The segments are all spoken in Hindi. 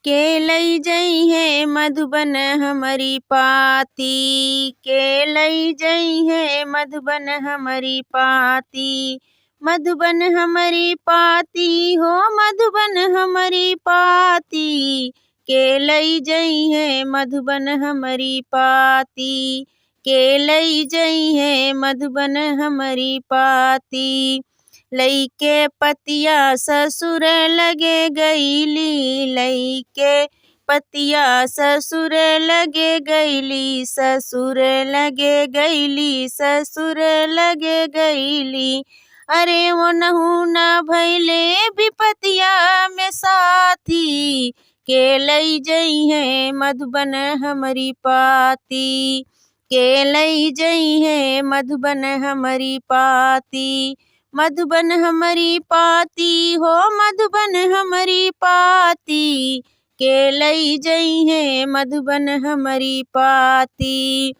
के लई जई है मधुबन हमरी पाती, के लई जई है मधुबन हमरी पाती। मधुबन हमरी पाती हो मधुबन हमरी पाती, के लई जई है मधुबन हमरी पाती, के लई जई है मधुबन हमरी पाती। लइके पतिया ससुर लगे गईली, लइके पतिया ससुर लगे गईली, ससुर लगे गईली, ससुर लगे गईली। अरे वो नहु न भैले विपतिया में साथी, के लई जई है मधुबन हमरी पाती, के लई जई है मधुबन हमरी पाती। मधुबन हमरी पाती हो मधुबन हमरी पाती, के लई जई है मधुबन हमरी पाती।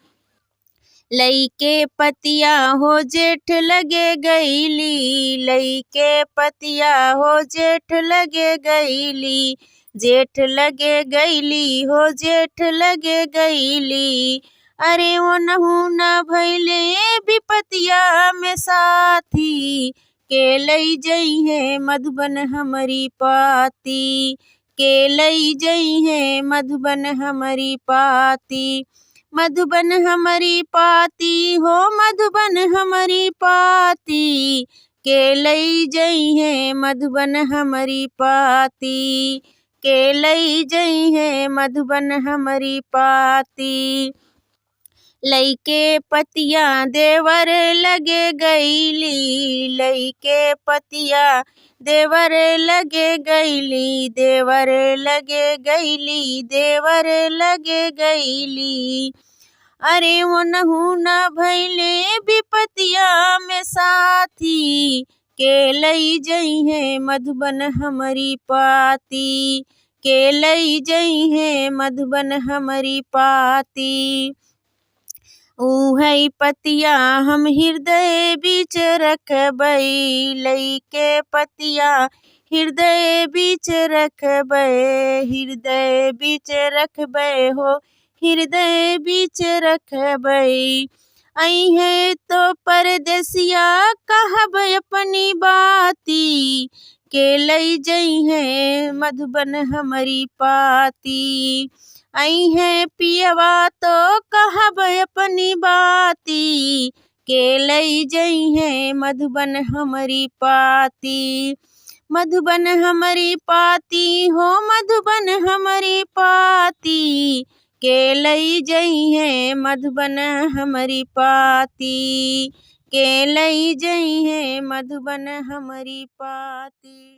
लइके पतिया हो जेठ लगे गईली, लइके पतिया हो जेठ लगे गईली, जेठ लगे गईली हो जेठ लगे गईली। अरे वो नहु न भैले विपतिया में साथी, के लई जई है मधुबन हमरी पाती, के लई जई है मधुबन हमरी पाती। मधुबन हमरी पाती हो मधुबन हमरी पाती, के लई जई है मधुबन हमरी पाती, के लई जई है मधुबन हमरी पाती। लइके पतिया देवर लगे गईली, लइके पतिया देवर लगे गईली, देवर लगे गईली, देवर लगे गईली। अरे वो नहु न भैले विपतिया में साथी, के लई जई है मधुबन हमरी पाती, के लई जई है मधुबन हमरी पाती। उहई पतिया हम हृदय बीच रखबई, लइके पतिया हृदय बीच रखबै, हृदय बीच रखबै हो हृदय बीच रखबै। अइहे तो परदेसिया कहब अपनी बाती, के लई जई है मधुबन हमरी पाती। अइहे पियवा तो कहब अपनी बाती, के लई जई है मधुबन हमरी पाती। मधुबन हमरी पाती हो मधुबन हमरी पाती, के लई जई है मधुबन हमरी पाती, के लई जई है मधुबन हमरी पाती।